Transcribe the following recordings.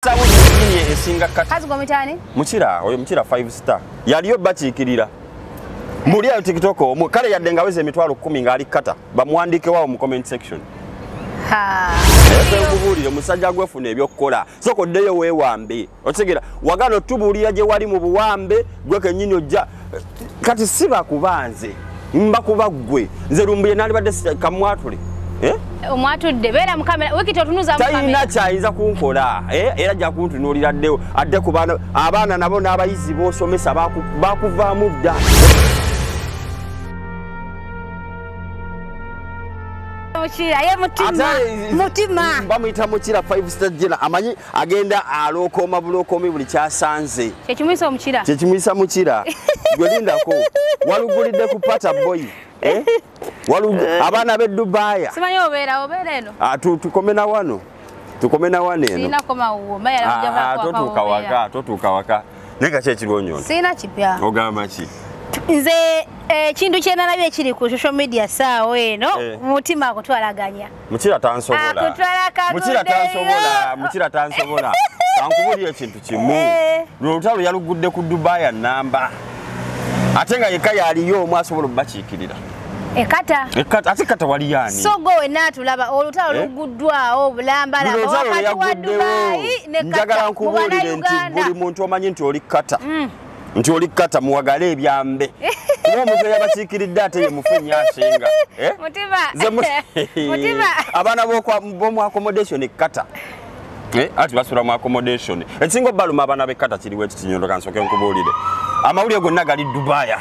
Saudi yinye esinga kata. Kazi kwa mitani? Mukira, oyo mukira 5 star. Yaliyo bakiikirira. Muri ya TikTok omu kale yadde nga weze emitwalo 10 nga ali kata. Bamwandike wao mu comment section. Ha. Kubulire musajja gwefuna ebyokukola. Soko ddeyo weewambe. Otegera wagano tubulira gye wali mu buwambe gwe kenyini ojja. Kati siba kubanze. Mba kuba gwe. Nze lumbuye nali badde kamwatule. Omwatudde beera mu kamera wiki totunuza mu kamera. Tayina kyayinza kunkola. Era ajja kuntunuulira ddeyo adde ku abaana nabo n'abayizi b'osomesa bakuvaamu dda. Muchira ye Mutima. Bamuyita Muchira 5 star jina amanyi agenda alokoma bulokomi buli kyasanze. Kyekimuyisa Muchira. Kyekimuyisa Muchira. Gwelindako. Walugulidde ku pata boy. Abaana be Dubaaya. Simanyi obeera eno. Tukomena wano. Tukomena wano eno. Sina koma uwo. Mayala mujja totuuka waka. Nenga kyekiriwo Nyondo. Sina kipya. Ogamba ki? Nze kintu kye nalabye kiri ku social media saawa eno Mutima akutwalaganya. Muchira tansobola. Muchira tansobola. Kankubulira ekintu kimu. Olutalo yalugudde ku Dubaaya namba. Ate nga yekka yaliyo omwe asobola okubakiikirira. Ekata ate kata wali yani. So gowe natulaba olutalo lugudwaawo bulambala wakati wa Dubayi ne kata. Njagala nkubulire nti buli muntu omanyi nti oli kata. Nti oli kata muwagale ebyambe. Kuba omuntu yabakiikiridde ate ye mufenya asinga. Mutima. Abaana b'omu accommodation kata. Ati basula mu accommodation. Ekisinga obbaluma abaana b'ekata kiriwo ekiti Nyondo kansooke nkubuulire. Amawulire gonna gali Dubaaya.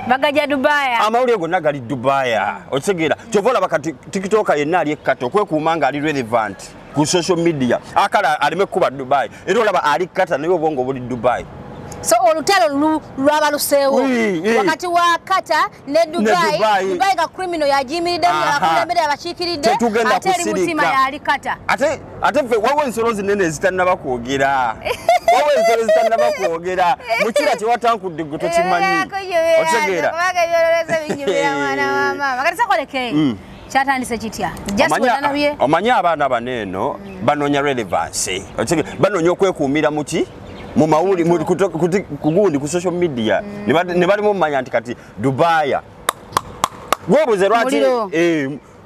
Bagaja Dubaaya. Amawulire gonna gali Dubaaya. Otegeera kyova olaba kati TikToker yenna ali ekkata okwekuuma nga ali relevant ku social media. Akala aleme kuba Dubai. Era olaba ali kata naye obwongo buli Dubai. So olutalo lwaba luseewo wakati wa kata ne Dubai. Dubai ga criminal yajimiride akulembere abakiikiridde ate eri Mutima yali kata. Ate fe wawe ensolo zinene zitannaba kwogera. Wawe ensolo zitannaba kwogera. Muchira kiwatankudde gwe tokimanyi. Otegeera. Makati sakoleke. Kyatandise kitya. Just wenanabye. Omanya abaana baneeno banoonya relevance. Otegeera banoonya okwekuumira muki mu mawuli kugundi ku social media ne bali mu manya nti kati Dubaaya gwobuze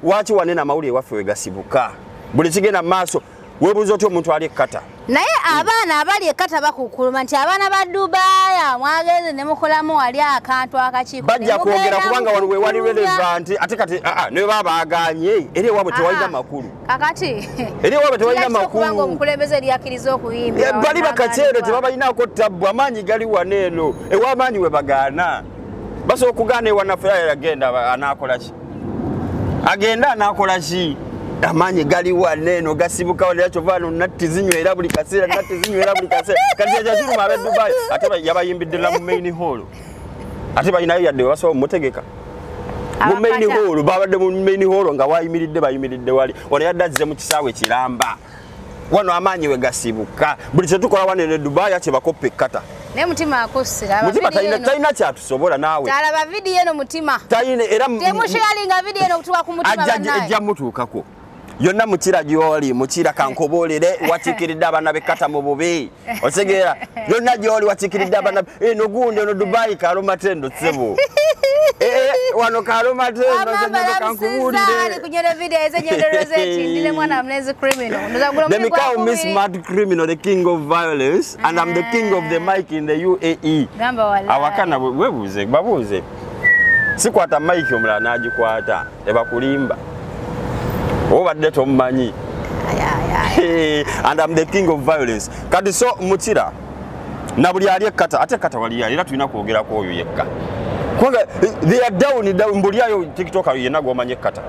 lwaki wanena amawuli ewaffe wegasibuka buli kigenda maaso webuze otyo omuntu ali ekkata naye abaana abali ekkata bakukuluma nti abaana ba Dubaaya mwagenze ne mukolamu wali akantu akakiiko bajja kwogera kubanga wali we wali relevant ate kati ne babaaganye eri ewaabwe tewalina makulu kakati eri ewaabwe tewalina makulu kubanga omukulembeze lyakiriza okuyimba bali bakaceere tebabalinaako ttabu amaanyi gali waneeno ew'amaanyi we bagaana basobola okugaana ewanaffe agenda anaakola ki agenda anaakola ki amanyi gali waneeno gasibuka wali kyovano natti zinywera buli kaseera kati kyakiruma abe Dubai ate yabayimbidde la mu main hall ate balinayo yadde basobola mutegeka mu main hall babadde mu main hall nga bayimiridde wali wano yadde azze mu kisaawe kiramba wano amaanyi we gasibuka buli kyetukola wanene Dubai ate bakoppe ekkata ne Mutima akusira Mutima talina kyatusobola naawe talaba video eno Mutima talina era temusharinga video eno kutuka ku Mutima banaye ajja mutuukako yonna Muchira gy'oli Muchira kankoboolere wakiikiridde abaana b'ekkata mu bubi otegeera yonna gy'oli wakiikiridde abaana eno gundi ono Dubai Kalomatendo ssebo wano Kalomatendo kankubuulire kunyera video eze Nyondo Rozet ndine mwana mlezi criminal they call me smart criminal the king of violence and I'm the king of the mic in the UAE gamba wala awakana webuze babuze sikwata mic omulala nagikwata ebakulimba obadde tomumanyi and I'm the king of violence kati so Muchira na buli ali ekkata ate ekkata wali era tulina kwogerako oyo yekka kubanga they are down mbuli ayo TikToker yenna gw'omanyi ekkata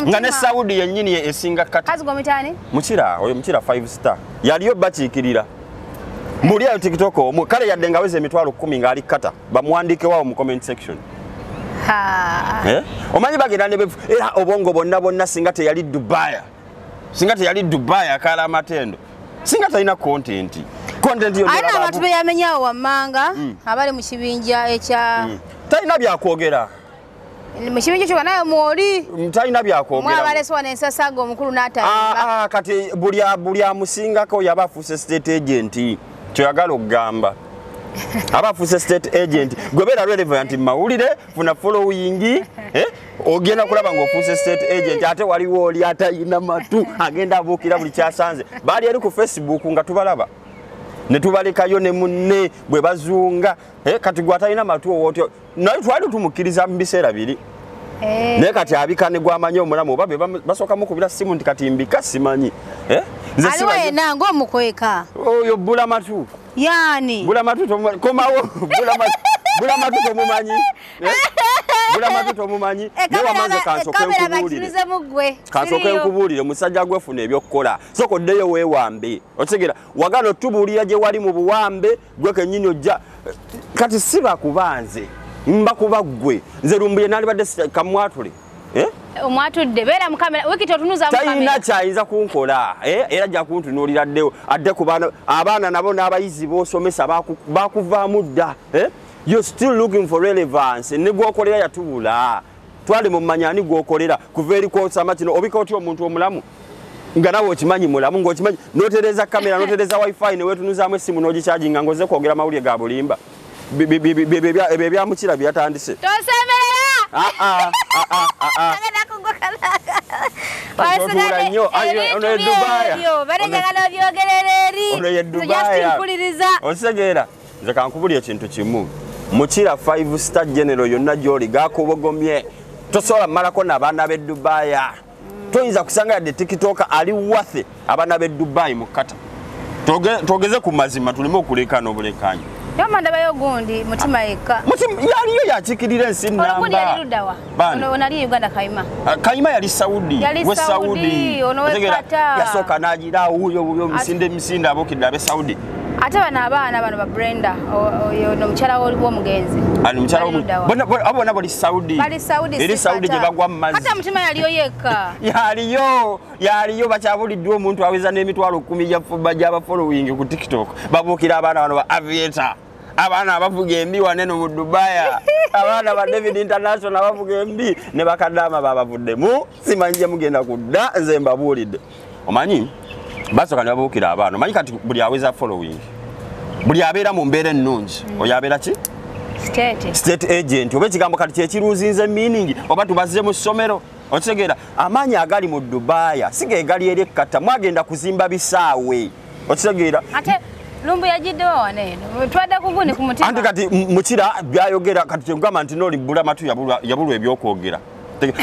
nga ne Saudi yennyini esinga kata kazi gomitani Muchira oyo Muchira 5 star yaliyo bakiikirira mbuli ayo TikToker omwe kale yadde nga weze emitwalo 10 nga ali kata bamwandike wao mu comment section omanyi bagenda ne era obongo bonna singa teyali Dubaaya Kalamatendo singa talina content yo ana abantu beyamenyawo wammanga abali mu kibinja ekya talina byakwogera Mshibinjo chwa nayo mwori. Mtalina byakwogera. Mwabaleswa n'ensasago omukulu n'atayimba. Kati buli amusingako yabafuuse state agent. Kyoyagala okugamba. Abafuuse state agent. Gwebera relevant mawulire funa following. Ogenda kulaba ng'ofuuse state agent ate waliwo oli atayina matu agenda abuukira buli kyasanze. Baali eri ku Facebook nga tubalaba. Ne tubalekayo ne munne bwe bazunga kati gwatalina matu owotyo naye twali tumukkiriza mu biseera biri naye kati abikane gwamanyi omulamu oba basooka mukubira simu nti kati mbika simanyi aliwo yena ng'omukweka oyo bula matu yani bula matu komawo bula matu tomumanyi bula matu tomumanyi newamaze kansooke nkubuulire musajja gwefuna ebyokukola soko ddeyo weewambe otegera wagala otubuulira gye wali mu buwambe gwe kennyini ojja kati si bakubanze mbakuba ggwe nze lumbuye nalibadde kamwatule omwatudde beera mu kamera wikiti otunuza mu kamera talina kyayinza kunkola era ajja kuntunuulira ddewo adde ku abaana nabo n'abayizi b'osomesa bakuvaamu dda you're still looking for relevance ne gwokolera yatubula twali mu manyani gwokolera kuva eri kwosama kino obika otyo omuntu omulamu nga nawe okimanyi mulamu ng'okimanyi notereza kamera notereza wifi ne weetunuzaamu essimu n'ogikyaginga ng'oze kwogera mawulire ga bulimba ebyo ebyamukira byatandise osegeera nze kankubulya ekintu kimu mukira 5-star general yonna gy'oli gakubogomye tosobola malako n'abaana b'e Dubaaya toyinza kusanga yadde tikitoka ali wathe abaana b'e Dubaaya mu kata twogeze ku mazima tuleme okulekana obulekanya yamanda bayo gundi mutima yeka yaliyo yakikirira ensi namba ogundi yali ludawa ono nali Uganda Kayima yali Saudi we Saudi ono we Qatar yasooka n'agira uyo misinde abokidde abe Saudi ate bana abaana bano ba Brenda oyo nomukyala w'omugenzi ali mukyala abona bali Saudi eri Saudi gye bagwa mu mazzi hata mutima yaliyo yeka yaliyo bakyabuliddwa omuntu aweza n'emitwalo 10 gy'aba following ku TikTok babuukira abaana bano ba aviator abaana abavuga embi waneno mu Dubaaya abaana ba David International abavuga embi ne bakadama babavuddemu simanyi gye mugenda kudda nze mbabuulidde omanyi basooka ne babuukira abaana omanyi kati buli aweza following buli abeera mu mbeera ennungi oyo abeera ki state agent oba ekigambo kati kyekiruuzinze meaning oba tubazze mu ssomero otegeera amaanyi agali mu Dubaaya si geegali eri ekkata mwagenda kuzimba bisaawe otegeera ate lumbu yajiddewo waneeno twadda kuguni ku mutima anti kati mukira byayogera kati kyengamba nti nooli bula matu yabulwa ebyokwogera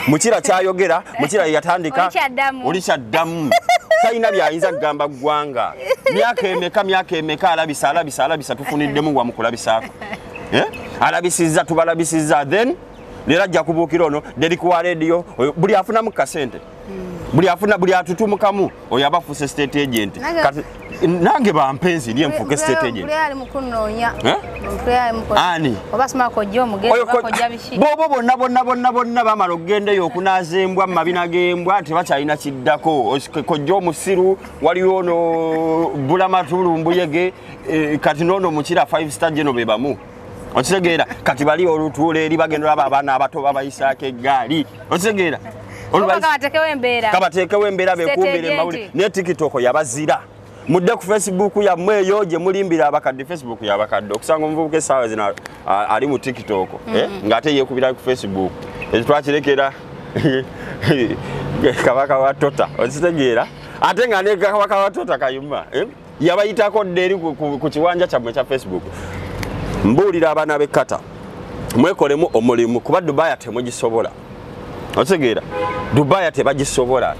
mukira kyayogera mukira yatandika oli kyaddamu talina byayinza kugamba ggwanga myaka emeka alabisa tufuniddemu wamu kulabisaako alabisizza tubalabisizza then leero ajja kubuukira ono derikuwa radio buli afunamu kasente buli atutumukamu oyo abafuuse state agent kati nange bampenzi ndiye nfuuke state agent ani bonna bamala okugendayo okunaazembwa mu mabina g'embwa tebakyalina kiddako kojja omusiru waliwo ono bulamatulumbuyege kati noono mukira 5-star geno be bamu okitegeera kati bali olutuula eri bagenda aba abaana abato babayisaako eggaali okitegeera kabateekewo embeera bekumbira emawulire ne TikTok yabazira mudde ku Facebook yammwe eyo gye mulimbira abakadde Facebook yabakadde okusanga omuvubuka essaawa zino ali mu TikTok ng'ate yeekubira ku Facebook ekyo twakirekera kabaka wa Tota okitegeera ate nga ne kabaka wa Tota Kayima yabayitako ddeeri ku kiwanja kyammwe kya Facebook mbuulira abaana b'ekkata mwekolemu omulimu kuba Dubaaya temugisobola otegeera Dubaaya tebagisobola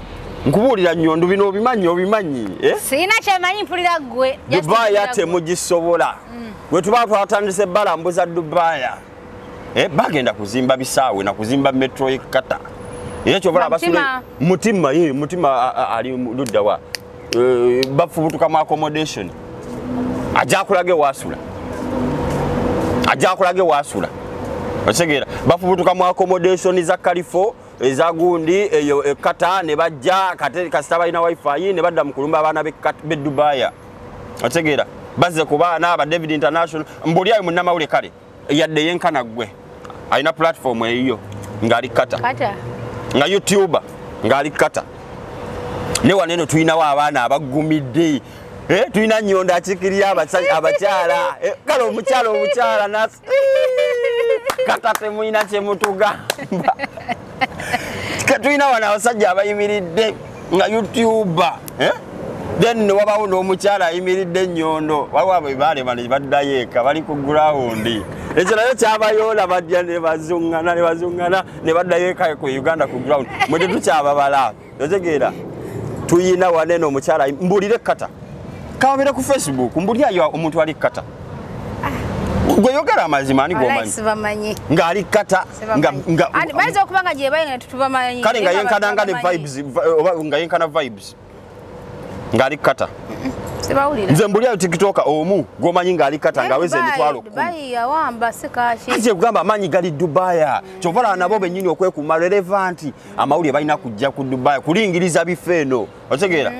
nkubuulira Nyondo bino obimanyi sina kyemanyi mpulira ggwe Dubaaya temugisobola bwe tuba twatandise balambuza Dubaaya bagenda kuzimba bisaawe na kuzimba metro ekkata era kyobola abasule mutima ali luddawa bafubutuka mu accommodation ajja kulage wasula otegeera bafubutuka mu accommodation za Kalifo eza gundi eyo ekkata ne bajja kasita balina wifi ne badda mu kulumba abaana b'e Dubaaya otegeera bazze ku baana aba David International mbuli ayo munnamawule kale yadde yenkana ggwe alina platform eyiyo ngali kata kata nga YouTuber ngali kata ne waneno tuinawo abaana abagumidde tuina Nyondo achikiriya abakyala kale omukyala nas kata temuina kyemutuga tuina wana abasajja abayimiridde nga YouTuber then wabawo n'omukyala ayimiridde Nyondo waliwo baale bano baddayo eka bali ku ground ekyo nayo kyabayoola badya ne bazungana ne baddayo eka ku Uganda ku ground mwe tetukyababala otegeera tuyina waneno omukyala mbulire kata kawabira ku Facebook mbulyayo omuntu ali kata gwe yogera amazima ani gomanyi nga ali kata nga bayiza okubanga gye bayi nga tubamanyi kale nga yenkananga ne vibes oba nga yenkana vibes nga ali kata nze mbulyayo TikToker omu gomanyi nga ali kata nga aweze emitwalo Dubaaya yawamba sikaki kije kugamba amanyi gali Dubaaya kyovala nabo bennyini okwekuma relevant amawulire balina kujja ku Dubaaya kulingiriza bifeeno otegeera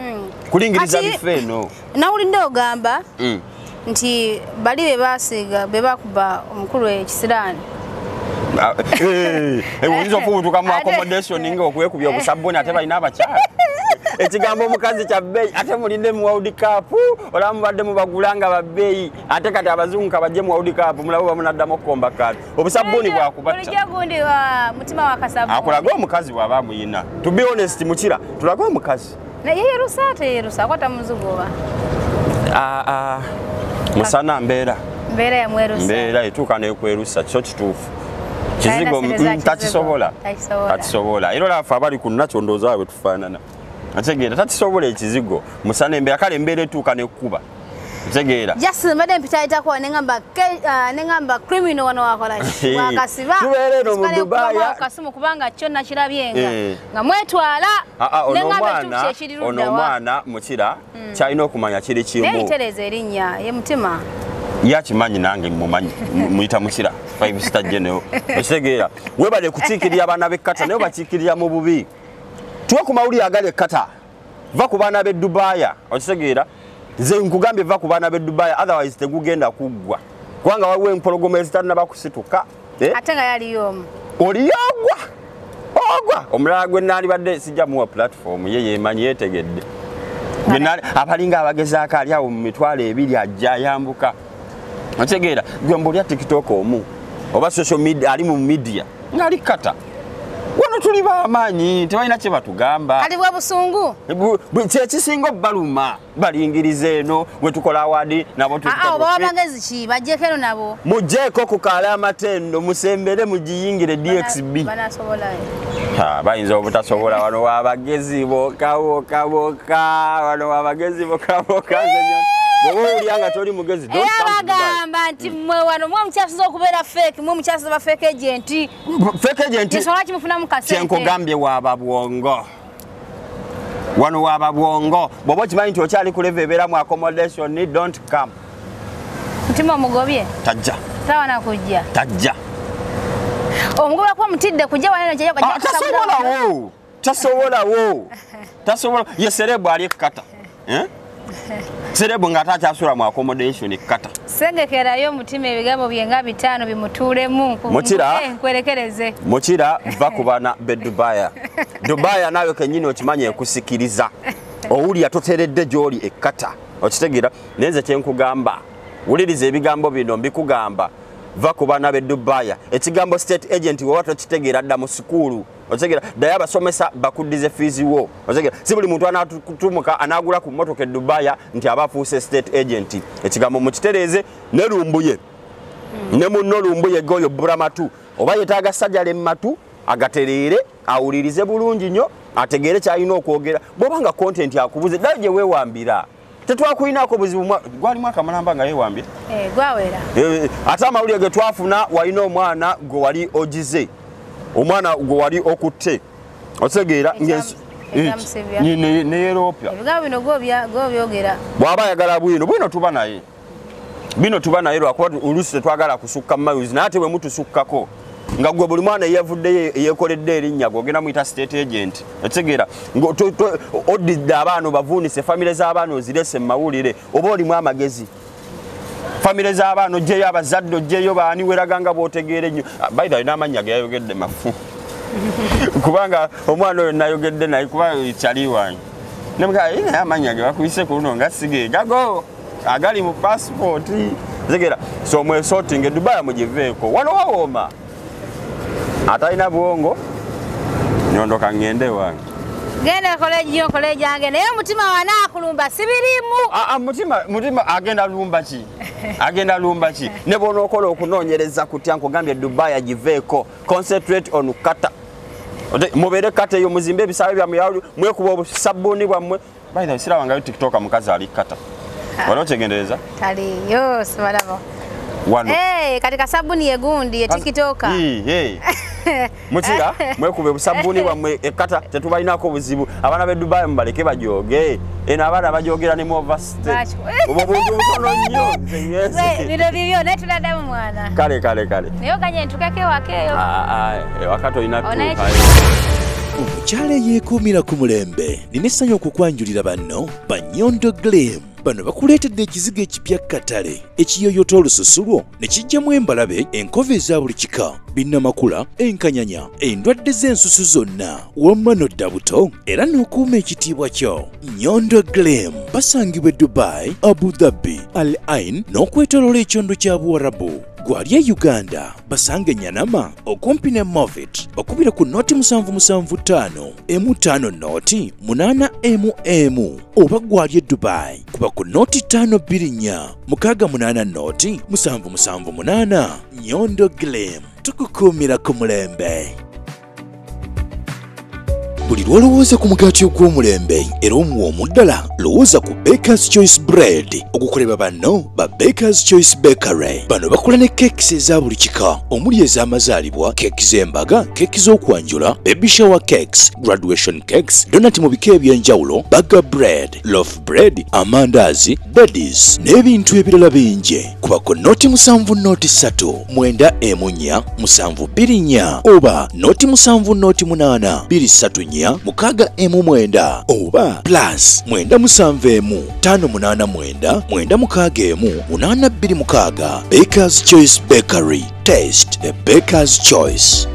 kulingiriza bifeeno nawulidde ogamba nti bali bebasiiga bebakuba omukulu ekisiraani oyinza okubutuka mu accommodation nga okwekubya obusabuni ate balina abakyala ekigambo omukazi kya bbeeyi ate mulinde mu World Cup olaba mubadde mubagulanga babbeeyi ate kati abazungu kabajje mu World Cup mulabo bamunaddamu okukomba kati obusabuni bwakubatta gundi wa mutima wa kasabuni akulaga omukazi bw'aba amuyina to be honest mukira tulaga omukazi yerusa akwata muzugoba musana mbeera ya mwerusa mbeera etuuka nekwerusa kyo kituufu kizigo tatisobola era olaafa abali ku nakyo ndowooza bwe tufaanana ategeera tatisobola ekizigo musana embeera kale embeera etuuka nekkuba ategeera Justin mbadde mpitayitako nengamba criminal wano wakola wakasiba tubeere eno mu Dubaaya kasimu kubanga kyo nakirabyenga nga mwetwala ono omwana mukira kyalina okumanya kiri kimu neyitereza erinnya ye Mutima yakimanyi nange mumanyi muyita mukira 5 star general ekitegeera webale kukiikirira abaana b'ekkata naye bakiikirira mu bubi tuwe ku mawulire agali ekkata va ku baana b'e Dubaaya okitegeera nze nkugambye va ku baana b'e Dubaaya otherwise tegugenda kuggwa kubanga waliwo empologoma ezitalina kusituka ate nga yaliyo omu oliyogwa ogwa omulala gwe naalibadde sijja muwa platform ye yeemanyi yeetegedde abalinga abagezaako ali awo mu mitwalo 2 ajja ayambuka otegeera gwe mbulya TikTok omu oba social media ali mu media ngali kata wano tuli bamaanyi tebalina kye batugamba ali bwa busungu kyekisinga obbaluma balingiriza eno bwe tukola awadi nabo oba bagezi ki bajjeko eno nabo mujjeeko ku kaala amatendo musembere mugiyingire DXB bayinza obutasobola wano wabagezi bokaboka wano wabagezi bokaboka bw'olyanga toli mugezi bagamba nti mwe wano mwe omukyasiza okubeera fake mwe omukyasiza ba fake agent nsonga kimufunamu kasente kyenkugambye wababwongo wano wababwongo bw'oba okimanyi nti okyali ku level ebeera mu accommodation don't come Mutima omugobye tajja tawana kujja tajja omugoba kuba mutidde kujja waneno kyajja tasobola ye serebu ali ekkata serebu nga atakyasula mu accommodation ekkata sengekerayo Mutima ebigambo byenga 5 bimutuulemu nkwerekereze mukira va ku baana b'e Dubaaya naawe kennyini okimanya ekusikiriza owulya toteredde gy'oli ekkata okitegeera naye nze kyenkugamba wuliriza ebigambo bino mbikugamba va ku baana b'e Dubaaya ekigambo state agent woba tokitegeera dda mu sikuulu otegeera ddayo abasomesa bakuddize fees wo otegeera si buli muntu anatumuka anagula ku mmotoka e Dubaaya nti aba afuuse state agent ekigambo mukitereeze ne lumbuye ne munno lumbuye goyo buramatu oba yetaaga sajjale matu agatereere awulirize bulungi nnyo ategeere kyalina okwogera bw'obanga content akubuze ddayo gye weewambira tetwakulinako buzibu gwalimu akamalamba nga yeewambira gwawera ate amawulire ge twafuna walina omwana gwe wali ogize omwana gwe wali okutte otegeera ne Europia bw'aba ayagala bwino tuba naye lwakuba oluusi tetwagala kusukka miles naye ate bwe mutusukkako nga gwe buli mwana yevuddeyo yeekoledde erinnya gwogenda muyita state agent otegeera odidde abaana obavuunise famire z'abaana ozirese mu mawulire oba olimu amagezi famire z'abaana ogyeyo abazadde ogyeyo baani weraga nga bw'otegeera ennyo by the way n'amannya ge yayogedde mafu kubanga omwana oyo nayogedde naye kuba kyali wange nemuga ine amanya ge bakuyise kuno nga sige gago agali mu passport zegera so mwe sorting e Dubaaya mujiveeko wano waoma ataina buongo nyondoka ngende wange genda koleji ange naye Mutima wana akulumba sibirimu Mutima agenda lumba ki ne bono okola okunonyereza kutya nkugambye Dubaaya jiveeko concentrate on kata mubere kata yo muzimbe bisabe bya muyalu mwekuba obusabuni bwamwe by the way sira wanga TikTok mukazi ali kata wano tegendereza tali yo sibalabo wano katika sabuni yegundi TikTok Mutira mwekube busabuni bwamwe ekata tetubalinako obuzibu abana be Dubaaya mbaleke bajoge ena abana bajogera ne overstay obuntu butono nnyo biro bibyo netuladamu mwana kale nayo kanye ntukake wakeyo wakato inatuka omukyala yeekuumira ku mulembe ninesanyo okukwanjulira banno ba Nyondo Glam bano bakuleetedde ekizigo ekipya katale ekiyoyota olususu lwo ne kijjamu embalabe enkova eza buli kika binnamakula enkanyanya endwadde z'ensusu zonna wamma n'odda buto era n'okuuma ekitiibwa kyo. Nyondo Glam basangibwa Dubai, Abu Dhabi, Al Ain n'okwetooloola ekyondo kya Buwarabu. Gwali e Uganda basange Nyanama okumpi ne Movit okubira ku noti 775 M5 noti 8 oba gwali e Dubai kuba ku noti 524 680 noti 778. Nyondo Glam tukukuumira ku mulembe. Buli lwolowooza ku mugaati ogw'omulembe era omuwoomu ddala lowooza ku Baker's Choice Bread okukolebwa banno ba Baker's Choice Bakery. Bano bakola ne cakes eza buli kika omuli ez'amazaalibwa, keeki z'embaga, keeki z'okwanjula, baby shower cakes, graduation cakes, donut mu bika eby'enjawulo, burger bread, loaf bread, amandaazi, daddies n'ebintu ebirala bingi. Kuba ku noti 7 noti 3 9 4 724 oba noti 7 noti 8 234 mukaga M9 oba plus 971 589 961 826. Baker's Choice Bakery. Taste the Baker's Choice.